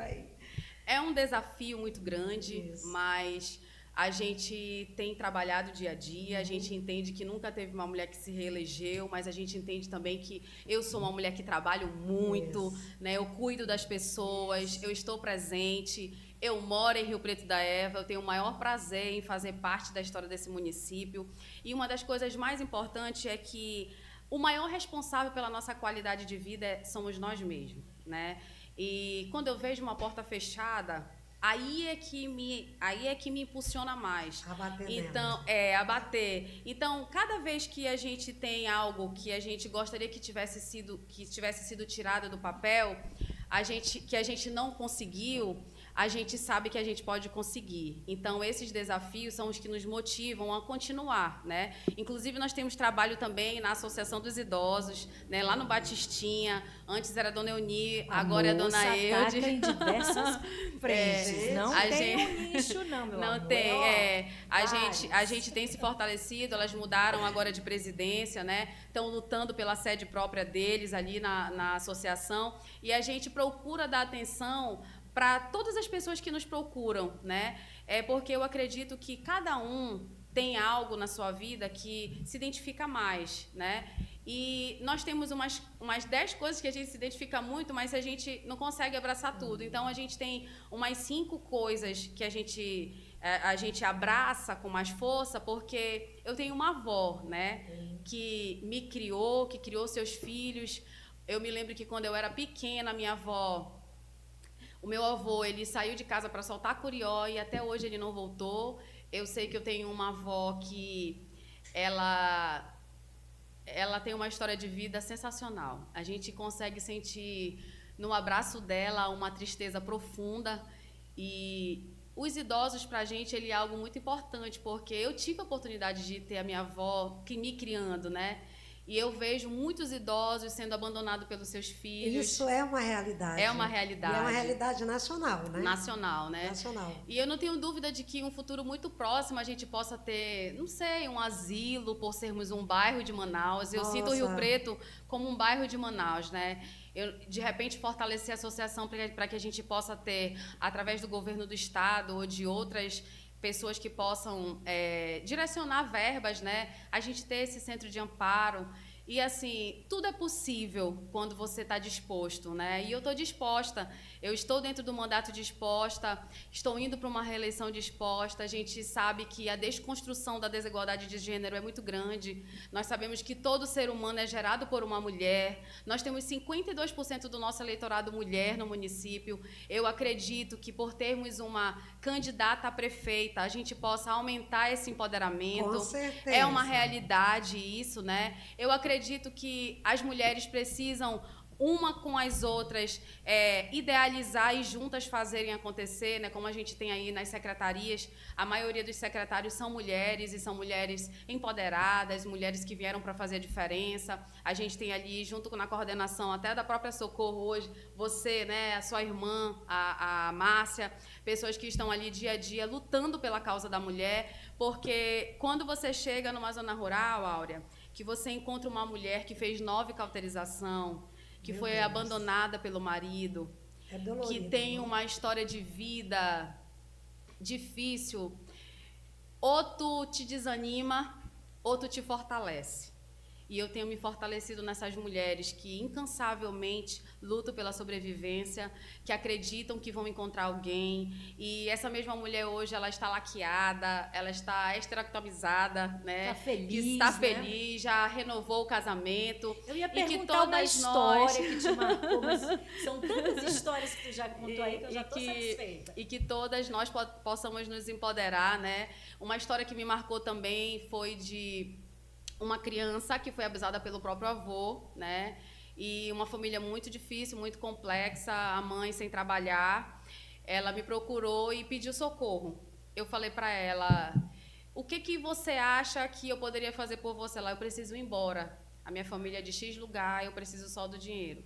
É um desafio muito grande, mas a gente tem trabalhado dia a dia, a gente entende que nunca teve uma mulher que se reelegeu, mas a gente entende também que eu sou uma mulher que trabalho muito, né? Eu cuido das pessoas, eu estou presente, eu moro em Rio Preto da Eva, eu tenho o maior prazer em fazer parte da história desse município. E uma das coisas mais importantes é que o maior responsável pela nossa qualidade de vida somos nós mesmos, né? E quando eu vejo uma porta fechada, aí é que me impulsiona mais. A bater Então, nela. a bater. Então, cada vez que a gente tem algo que a gente gostaria que tivesse sido tirado do papel, que a gente não conseguiu, a gente sabe que a gente pode conseguir. Então, esses desafios são os que nos motivam a continuar, né? Inclusive, nós temos trabalho também na Associação dos Idosos, né? Lá no Batistinha. Antes era a Dona Euni, agora é a Dona Eude. Ataca em diversas frentes. Não tem um nicho, não, meu amor. Não tem, vários. a gente tem se fortalecido, elas mudaram agora de presidência, né? Estão lutando pela sede própria deles ali na associação. E a gente procura dar atenção para todas as pessoas que nos procuram, né? Porque eu acredito que cada um tem algo na sua vida que se identifica mais, né? E nós temos umas 10 coisas que a gente se identifica muito, mas a gente não consegue abraçar tudo. Então, a gente tem umas 5 coisas que a gente abraça com mais força, porque eu tenho uma avó, né? Que me criou, que criou seus filhos. Eu me lembro que quando eu era pequena, o meu avô, ele saiu de casa para soltar curió e até hoje ele não voltou. Eu sei que eu tenho uma avó que ela tem uma história de vida sensacional. A gente consegue sentir no abraço dela uma tristeza profunda. E os idosos, para a gente, ele é algo muito importante, porque eu tive a oportunidade de ter a minha avó me criando, né? E eu vejo muitos idosos sendo abandonados pelos seus filhos. Isso é uma realidade. É uma realidade. E é uma realidade nacional, né? Nacional, né? Nacional. E eu não tenho dúvida de que em um futuro muito próximo a gente possa ter, não sei, um asilo por sermos um bairro de Manaus. Eu sinto o Rio Preto como um bairro de Manaus, né? De repente, fortalecer a associação para que a gente possa ter, através do governo do estado ou de outras pessoas que possam direcionar verbas, né? A gente ter esse centro de amparo. E, assim, tudo é possível quando você está disposto, né? E eu estou disposta. Eu estou dentro do mandato disposta, estou indo para uma reeleição disposta. A gente sabe que a desconstrução da desigualdade de gênero é muito grande. Nós sabemos que todo ser humano é gerado por uma mulher. Nós temos 52% do nosso eleitorado mulher no município. Eu acredito que, por termos uma candidata a prefeita, a gente possa aumentar esse empoderamento. Com certeza. É uma realidade isso, né? Eu acredito que as mulheres precisam, uma com as outras, idealizar e juntas fazerem acontecer, né? Como a gente tem aí nas secretarias, a maioria dos secretários são mulheres, e são mulheres empoderadas, mulheres que vieram para fazer a diferença. A gente tem ali, junto na coordenação até da própria Socorro hoje, você, né, a sua irmã, a Márcia, pessoas que estão ali dia a dia lutando pela causa da mulher, porque quando você chega numa zona rural, Áurea, que você encontra uma mulher que fez 9 cauterização, que foi abandonada pelo marido, que tem uma história de vida difícil, ou tu te desanima, ou tu te fortalece. E eu tenho me fortalecido nessas mulheres que incansavelmente lutam pela sobrevivência, que acreditam que vão encontrar alguém. E essa mesma mulher hoje, ela está laqueada, ela está esterectomizada, né? Está feliz, está né? feliz, já renovou o casamento. Eu ia e que perguntar uma todas história nós... que te marcou, mas são tantas histórias que tu já contou aí que eu já estou satisfeita. E que todas nós possamos nos empoderar, né? Uma história que me marcou também foi de uma criança que foi abusada pelo próprio avô, né? E uma família muito difícil, muito complexa, a mãe sem trabalhar. Ela me procurou e pediu socorro. Eu falei para ela, o que você acha que eu poderia fazer por você lá? Eu preciso ir embora. A minha família é de X lugar, eu preciso só do dinheiro.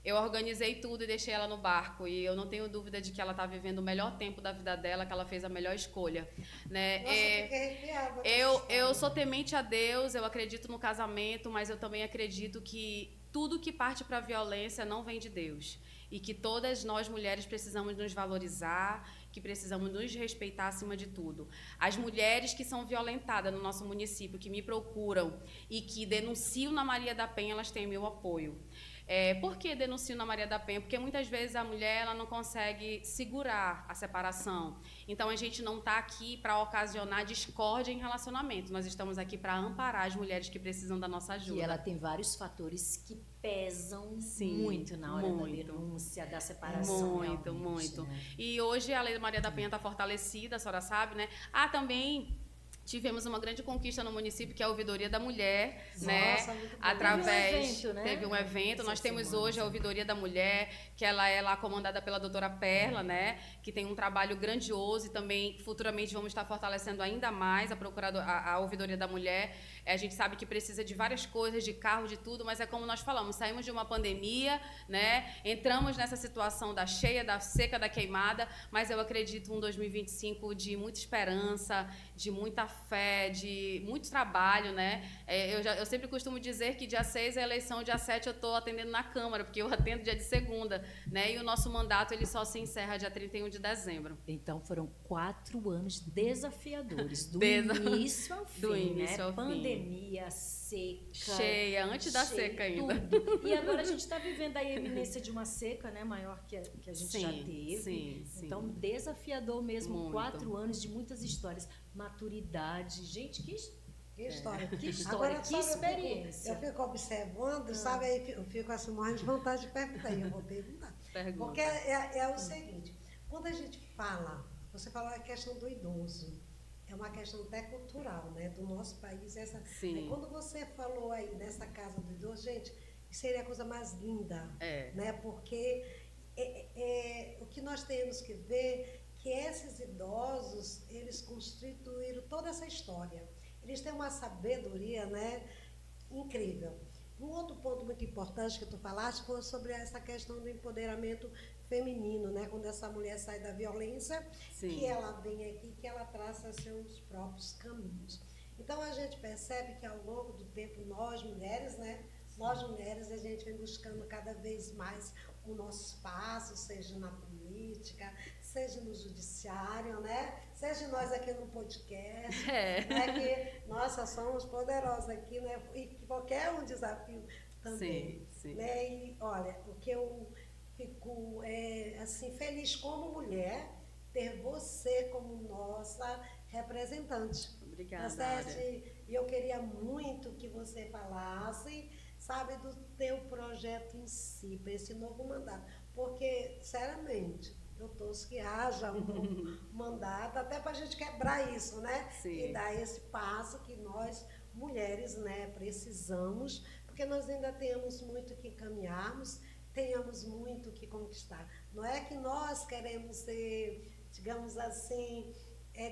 Eu organizei tudo e deixei ela no barco. E eu não tenho dúvida de que ela está vivendo o melhor tempo da vida dela, que ela fez a melhor escolha. Né? Nossa, eu sou temente a Deus, eu acredito no casamento, mas eu também acredito que tudo que parte para a violência não vem de Deus. E que todas nós, mulheres, precisamos nos valorizar, que precisamos nos respeitar acima de tudo. As mulheres que são violentadas no nosso município, que me procuram e que denunciam na Maria da Penha, elas têm meu apoio. Por que denuncio na Maria da Penha? Porque muitas vezes a mulher ela não consegue segurar a separação. Então, a gente não está aqui para ocasionar discórdia em relacionamento. Nós estamos aqui para amparar as mulheres que precisam da nossa ajuda. E ela tem vários fatores que pesam Sim, muito na hora da denúncia, da separação. Muito. Né? E hoje a Lei da Maria da Penha está fortalecida, a senhora sabe, né? Também tivemos uma grande conquista no município, que é a Ouvidoria da Mulher, Nossa, né? muito bom. Através Teve um evento, né? Nós temos hoje a Ouvidoria da Mulher, que ela é lá comandada pela doutora Perla, né? Que tem um trabalho grandioso e também futuramente vamos estar fortalecendo ainda mais a Ouvidoria da Mulher. A gente sabe que precisa de várias coisas, de carro, de tudo, mas é como nós falamos, saímos de uma pandemia, né? Entramos nessa situação da cheia, da seca, da queimada, mas eu acredito um 2025 de muita esperança, de muita fé, de muito trabalho, né? Eu sempre costumo dizer que dia 6 é a eleição, dia 7 eu estou atendendo na Câmara, porque eu atendo dia de segunda, né? E o nosso mandato ele só se encerra dia 31 de dezembro. Então, foram 4 anos desafiadores, do início ao fim, do início ao fim. Pandemia, seca. Cheia, antes da seca ainda. Tudo. E agora a gente está vivendo a iminência de uma seca, né? Maior que a gente já teve. Sim. Então, desafiador mesmo, Muito. 4 anos de muitas histórias. Maturidade. Gente, que história. Que história, Agora, que sabe, experiência. Eu fico observando, sabe, aí eu fico assim, morrendo de vontade de perguntar, e eu vou perguntar. Pergunta. Porque é o seguinte, quando a gente fala, você falou a questão do idoso, é uma questão até cultural, né, do nosso país. Sim. Quando você falou aí nessa casa do idoso, gente, isso seria a coisa mais linda, né, porque o que nós temos que ver que esses idosos, eles constituíram toda essa história. Eles têm uma sabedoria, né, incrível. Um outro ponto muito importante que tu falaste foi sobre essa questão do empoderamento feminino, né? Quando essa mulher sai da violência, Sim. que ela vem aqui, que ela traça seus próprios caminhos. Então, a gente percebe que ao longo do tempo, nós mulheres, né? Nós mulheres, a gente vem buscando cada vez mais o nosso espaço, seja na política, seja no judiciário, né? Seja nós aqui no podcast, né? Que nós somos poderosas aqui, né? E que qualquer um desafio também. Sim. Né? E, olha, o que eu fico assim, feliz como mulher, ter você como nossa representante. Obrigada, Tá certo? E eu queria muito que você falasse, sabe, do teu projeto em si, para esse novo mandato. Porque, sinceramente, eu torço que haja um novo mandato, até para a gente quebrar isso, né? Sim. E dar esse passo que nós, mulheres, né, precisamos, porque nós ainda temos muito que caminharmos, tenhamos muito que conquistar. Não é que nós queremos ser, digamos assim,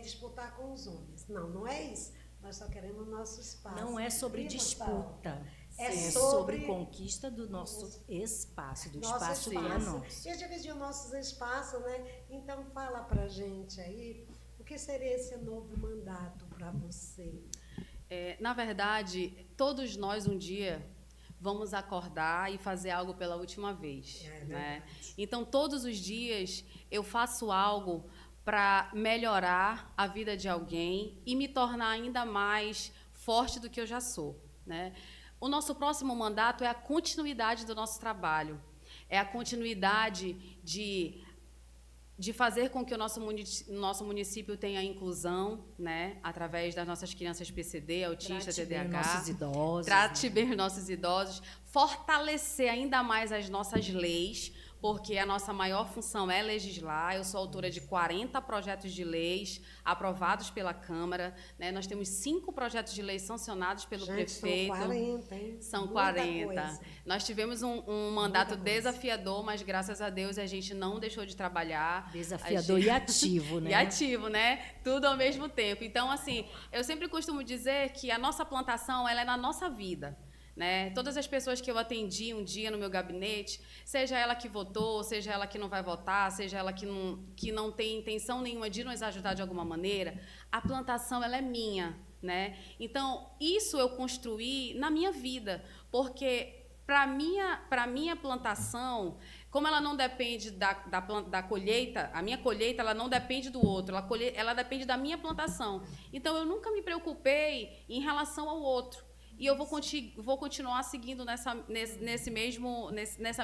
disputar com os homens. Não é isso. Nós só queremos o nosso espaço. Não é sobre disputa. É sobre conquista do nosso espaço, do espaço que é nosso. E dividir o nosso espaço, né? Então, fala pra gente aí, o que seria esse novo mandato para você? Na verdade, todos nós um dia vamos acordar e fazer algo pela última vez. Né? Então, todos os dias eu faço algo para melhorar a vida de alguém e me tornar ainda mais forte do que eu já sou. Né? O nosso próximo mandato é a continuidade do nosso trabalho, é a continuidade de fazer com que o nosso município tenha inclusão, né, através das nossas crianças PCD, autistas, TDAH. Trate bem os nossos idosos, fortalecer ainda mais as nossas leis, porque a nossa maior função é legislar. Eu sou autora de 40 projetos de leis aprovados pela Câmara. Né? Nós temos 5 projetos de lei sancionados pelo prefeito. São 40, hein? São 40. Nós tivemos um mandato desafiador, mas graças a Deus a gente não deixou de trabalhar. Desafiador e ativo, né? E ativo, né? Tudo ao mesmo tempo. Então, assim, eu sempre costumo dizer que a nossa plantação ela é na nossa vida. Né? Todas as pessoas que eu atendi um dia no meu gabinete, seja ela que votou, seja ela que não vai votar, seja ela que não tem intenção nenhuma de nos ajudar de alguma maneira, a plantação ela é minha. Né? Então, isso eu construí na minha vida, porque para minha plantação, como ela não depende da colheita, a minha colheita ela não depende do outro, ela depende da minha plantação. Então, eu nunca me preocupei em relação ao outro. E eu vou continuar seguindo nessa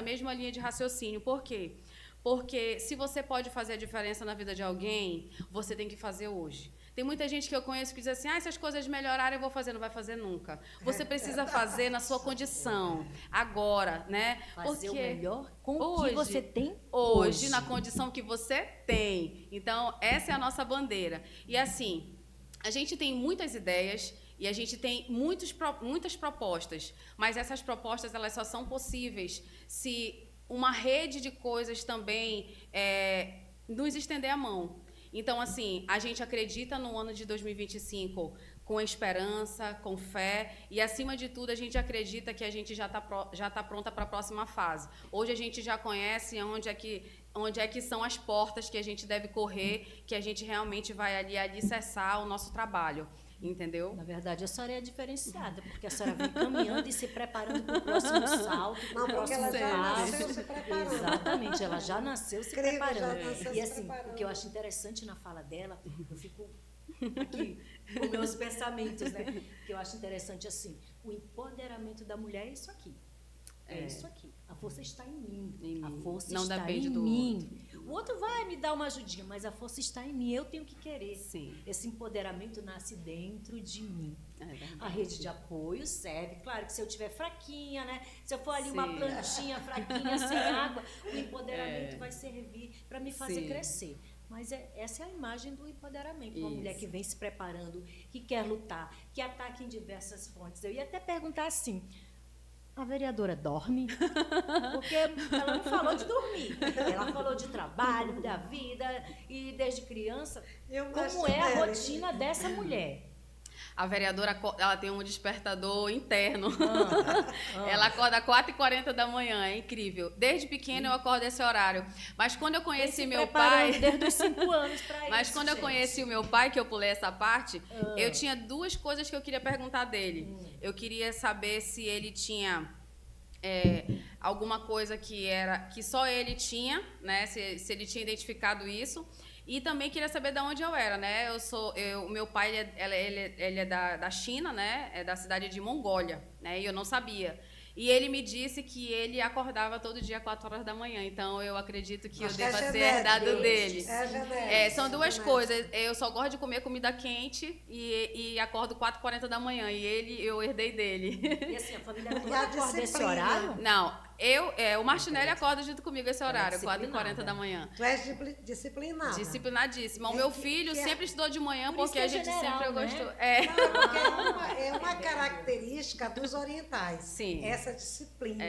mesma linha de raciocínio. Por quê? Porque se você pode fazer a diferença na vida de alguém, você tem que fazer hoje. Tem muita gente que eu conheço que diz assim, se as coisas melhorarem, eu vou fazer. Não vai fazer nunca. Você precisa fazer na sua condição, agora, né? Fazer o melhor com o que você tem hoje, na condição que você tem. Então, essa é a nossa bandeira. E assim, a gente tem muitas ideias e a gente tem muitas propostas, mas essas propostas elas só são possíveis se uma rede de coisas também nos estender a mão. Então, assim, a gente acredita no ano de 2025 com esperança, com fé e, acima de tudo, a gente acredita que a gente já tá pronta para a próxima fase. Hoje a gente já conhece onde é que são as portas que a gente deve correr, que a gente realmente vai ali cessar o nosso trabalho. Entendeu? Na verdade, a senhora é diferenciada, porque a senhora vem caminhando e se preparando para o próximo salto, para o próximo ela já nasceu se preparando. Exatamente, ela já nasceu se preparando. Já nasceu e assim, preparando. o que eu acho interessante na fala dela, eu fico aqui com meus pensamentos, né? O que eu acho interessante assim, o empoderamento da mulher é isso aqui. É isso aqui. A força está em mim. A força não está depende em do mim. O outro vai me dar uma ajudinha, mas a força está em mim. Eu tenho que querer. Sim. Esse empoderamento nasce dentro de mim. É A rede de apoio serve. Claro que se eu tiver fraquinha, né? Se eu for ali Sim. uma plantinha fraquinha, sem água, o empoderamento vai servir para me fazer Sim. crescer. Mas essa é a imagem do empoderamento. Uma Isso. mulher que vem se preparando, que quer lutar, que ataca em diversas fontes. Eu ia até perguntar assim, a vereadora dorme? Porque ela não falou de dormir. Ela falou de trabalho, da vida, e desde criança. Como é a rotina dessa mulher? A vereadora, ela tem um despertador interno. Ela acorda às 4h40 da manhã, é incrível. Desde pequena eu acordo esse horário. Mas quando eu conheci meu pai... Desde os 5 anos para isso, Mas quando eu conheci o meu pai, que eu pulei essa parte, eu tinha 2 coisas que eu queria perguntar dele. Eu queria saber se ele tinha... alguma coisa que só ele tinha, né? Se ele tinha identificado isso. E também queria saber de onde eu era, né? O meu pai ele é da China, né? É da cidade de Mongólia, né? E eu não sabia. E ele me disse que ele acordava todo dia às 4h da manhã. Então, eu acredito que eu deva ter herdado dele. São 2 coisas. Eu só gosto de comer comida quente e acordo 4h40 da manhã. E eu herdei dele. E assim, a família toda acorda esse horário? Não. O Martinelli acorda junto comigo esse horário, 4h40 da manhã. Tu és disciplinada. Disciplinadíssima. O meu filho sempre estudou de manhã, porque a gente sempre gostou. É uma característica dos orientais. Sim. Essa disciplina.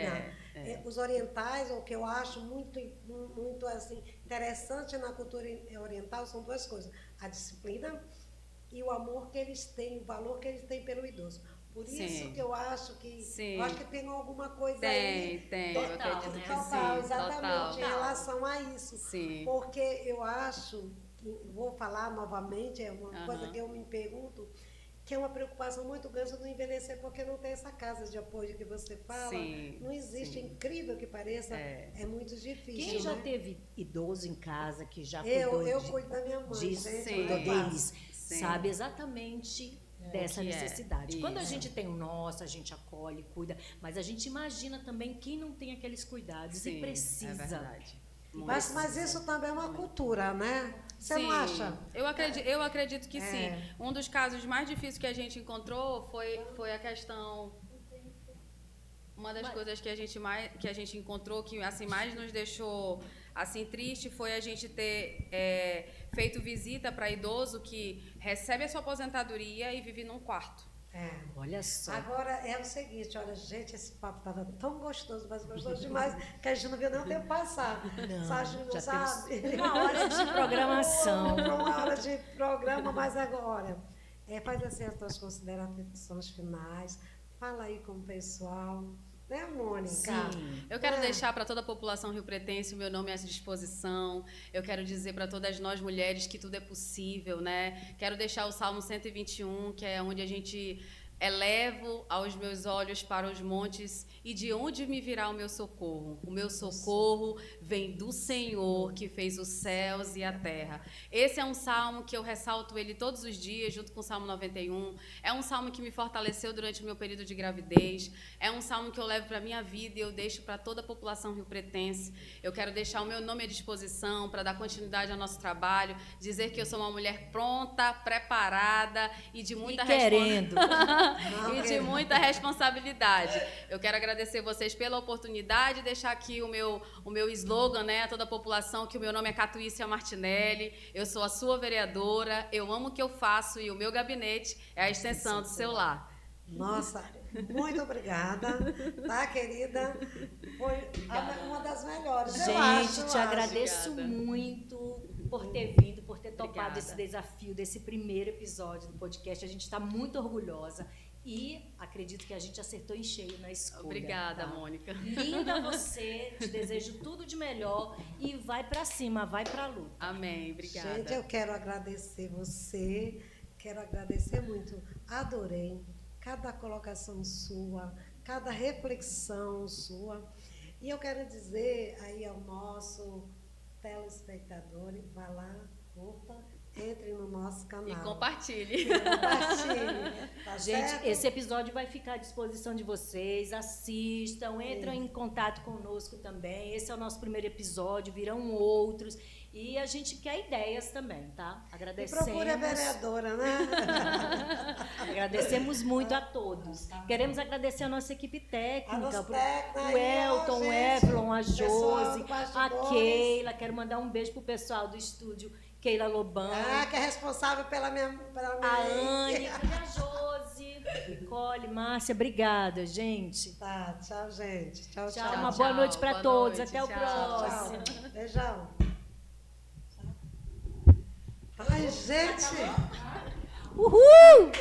Os orientais, o que eu acho muito assim, interessante na cultura oriental são 2 coisas. A disciplina e o amor que eles têm, o valor que eles têm pelo idoso. Por isso que eu acho que tem alguma coisa aí. Tem. Total, eu acredito que total, sim. exatamente, em relação a isso. Sim. Porque eu acho, vou falar novamente, é uma coisa que eu me pergunto, que é uma preocupação muito grande do envelhecer, porque não tem essa casa de apoio que você fala. Sim, não existe, é incrível que pareça, é muito difícil. Quem já teve idoso em casa, que já cuidou eu cuido da minha mãe, disso, cuidou deles, sabe exatamente dessa necessidade. Quando a gente tem o nosso, a gente acolhe, cuida, mas a gente imagina também quem não tem aqueles cuidados e precisa. É verdade. Mas isso também é uma cultura, né? Você não acha? Eu acredito que sim. Um dos casos mais difíceis que a gente encontrou foi a questão... Uma das coisas que a gente encontrou que assim mais nos deixou assim triste foi a gente ter feito visita para idoso que recebe a sua aposentadoria e vive num quarto. Olha só. Agora é o seguinte, olha, gente, esse papo estava tão gostoso, mas gostoso demais, que a gente não viu nem o tempo passar. Não, sabe? Uma hora de programação. Uma hora de programa, mas agora, faz assim as tuas considerações finais, fala aí com o pessoal. Né, Mônica? Sim. Eu quero deixar para toda a população riopretense o meu nome à disposição. Eu quero dizer para todas nós mulheres que tudo é possível, né? Quero deixar o Salmo 121, que é onde a gente Elevo aos meus olhos para os montes, e de onde me virá o meu socorro? O meu socorro vem do Senhor, que fez os céus e a terra. Esse é um salmo que eu ressalto ele todos os dias, junto com o Salmo 91. É um salmo que me fortaleceu durante o meu período de gravidez. É um salmo que eu levo para a minha vida e eu deixo para toda a população riopretense. Eu quero deixar o meu nome à disposição para dar continuidade ao nosso trabalho, dizer que eu sou uma mulher pronta, preparada e de muita querendo. e de muita responsabilidade. Eu quero agradecer vocês pela oportunidade de deixar aqui o meu slogan, né, a toda a população, que o meu nome é Catuícia Martinelli, eu sou a sua vereadora, eu amo o que eu faço e o meu gabinete é a extensão do seu lar. Nossa, muito obrigada, tá, querida? Foi uma das melhores. Gente, te agradeço muito por ter vindo, por ter topado esse desafio desse primeiro episódio do podcast. A gente está muito orgulhosa e acredito que a gente acertou em cheio na escolha. Obrigada, tá? Mônica. Linda você, te desejo tudo de melhor e vai para cima, vai para a luta. Amém, obrigada. Gente, eu quero agradecer você, quero agradecer muito, adorei cada colocação sua, cada reflexão sua. E eu quero dizer aí ao nosso telespectador, vá lá, curta, entre no nosso canal. E compartilhe. Tá Gente, certo? esse episódio vai ficar à disposição de vocês, assistam, entram em contato conosco também. Esse é o nosso primeiro episódio, virão outros. E a gente quer ideias também, tá? Agradecemos. E procure a vereadora, né? Agradecemos muito a todos. Queremos agradecer a nossa equipe técnica, o aí, Elton, o gente, Evelyn, a pessoal Josi, do a bastidores. Keila. Quero mandar um beijo pro pessoal do estúdio, Keila Lobão. Que é responsável pela minha A Anne, a Josi, Nicole, Márcia, obrigada, gente. Tá, tchau, gente. Tchau, tchau. Tchau, uma boa noite para boa todos. noite, Até o tchau. próximo. Tchau. Beijão. Ai, gente. Uhul!